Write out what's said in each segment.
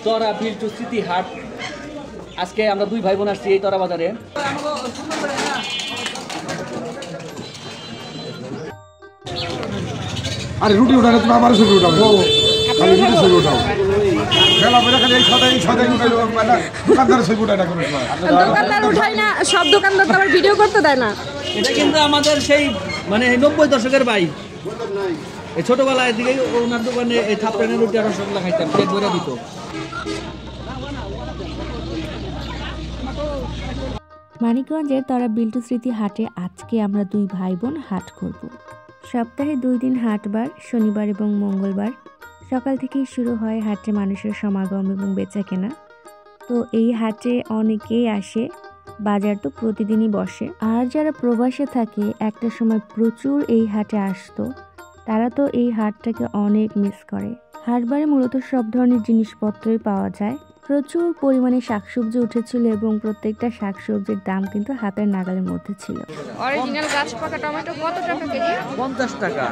তরা বিল্টু স্মৃতি হাট। আজকে আমরা দুই ভাই বোন আসছি এই তরা বাজারে। আরে রুটি উঠালে তুমি আমার ছবি উঠাবো, খালি রুটি ছবি উঠাও। খেলা পরে খালি এই সদাই উঠাইলো, দোকানদারের ছবি উঠাই না কোনো সময়। দোকানদার উঠাই না, সব দোকানদার তো আবার ভিডিও করতে দেয় না। এটা কিন্তু আমাদের সেই মানে 90 দশকের ভাই। এই ছোটবেলায় দিকে ওনার দোকানে এই থাপড়ানের রুটি আর রসগোল্লা খাইতাম, পেট ভরে দিত। মানিকগঞ্জের তরা বিল্টু স্মৃতি হাটে আজকে আমরা দুই ভাই বোন হাট করব। সপ্তাহে 2 দিন হাটবার, শনিবার এবং মঙ্গলবার। সকাল থেকেই শুরু হয় হাটে মানুষের সমাগম এবং বেচাকেনা। তো এই হাটে অনেকেই আসে, বাজার তো প্রতিদিনই বসে। আর যারা প্রবাসে থাকে একটা সময় প্রচুর এই হাটে আসতো, তারা তো এই হাটটাকে অনেক মিস করে। হাটবারে মূলত সব ধরনের জিনিসপত্রই পাওয়া যায়। প্রচুর পরিমাণে শাকসবজি উঠেছিল এবং প্রত্যেকটা শাকসবজির দাম কিন্তু হাতের নাগালের মধ্যে ছিল। অরিজিনাল গাছ পাকা টমেটো কত টাকা কেজি? 50 টাকা।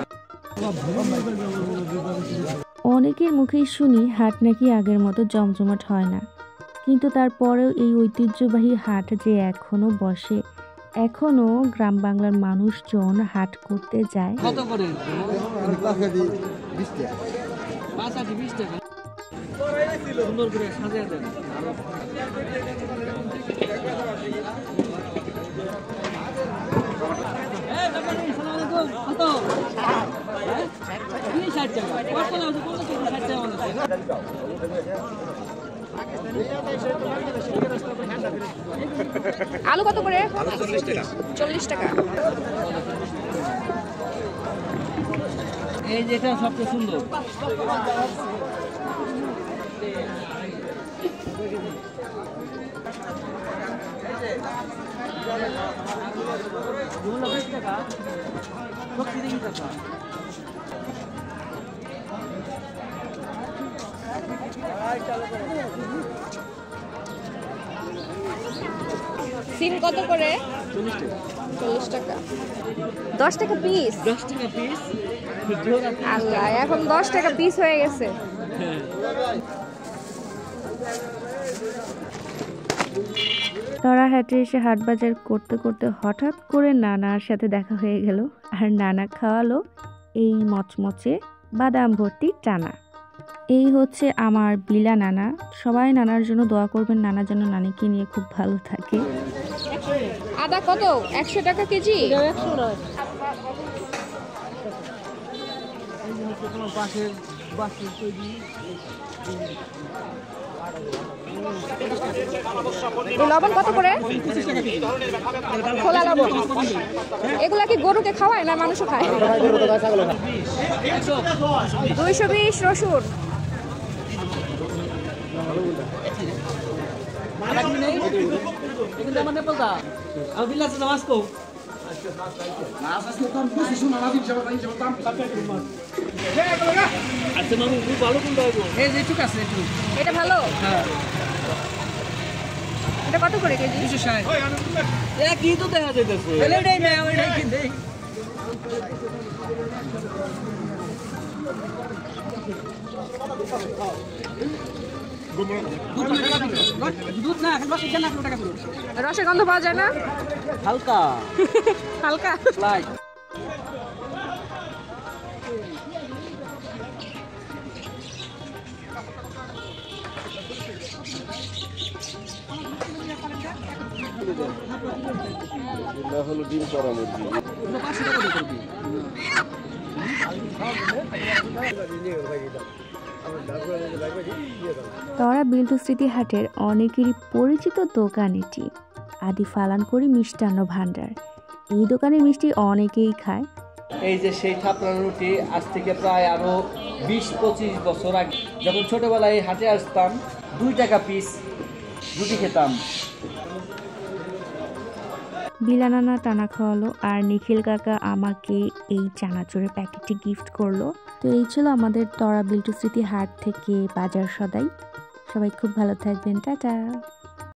অনেকের মুখেই শুনি হাট নাকি আগের মতো জমজমাট হয় না, কিন্তু তারপরেও এই ঐতিহ্যবাহী হাট যে এখনো বসে, এখনো গ্রাম বাংলার মানুষজন হাট করতে যায়। কত করে? 20 টাকা। 20 টাকা। সুন্দর করে সাজিয়ে দেন। আলু কত করে? 40 টাকা। এই যেটা সবচেয়ে সুন্দর। সিম কত করে? 40 টাকা। 10 টাকা পিস? 10 টাকা পিস। আল্লাহ, এখন 10 টাকা পিস হয়ে গেছে। তরা হাটে এসে হাট বাজার করতে করতে হঠাৎ করে নানার সাথে দেখা হয়ে গেল, আর নানা খাওয়ালো এই মচমচে বাদাম ভর্তি চানা। এই হচ্ছে আমার বিলা নানা। সবাই নানার জন্য দোয়া করবেন, নানা যেন নানিকে নিয়ে খুব ভালো থাকে। আদা কত? 100 টাকা কেজি? লবণ কত করে? খোলা লবণ। এগুলা কি গরুকে খাওয়ায় না মানুষও খায়? 220 রসুন। এটা ভালো? এটা কত করে কেজি? 260। কি তো দেখা যাইতেছে। রসের গন্ধ পাওয়া যায় না? হালকা হালকা লাইট। হলো ডিম করা মুরগি। তরা বিল্টু স্মৃতি হাটের অনেকেরই পরিচিত দোকান এটি, আদি ফালানকড়ি মিষ্টান্ন ভান্ডার। এই দোকানের মিষ্টি অনেকেই খায়। এই যে সেই থাপড়ার রুটি আজ থেকে প্রায় আরো 20-25 বছর আগে যখন ছোটবেলায় হাটে আসতাম 2 টাকা পিস রুটি খেতাম। বিলা নানা টানা খাওয়ালো আর নিখিল কাকা আমাকে এই চানাচুরের প্যাকেটটি গিফট করলো। তো এই ছিল আমাদের তরা বিল্টু স্মৃতি হাট থেকে বাজার সদাই। সবাই খুব ভালো থাকবেন, টাটা।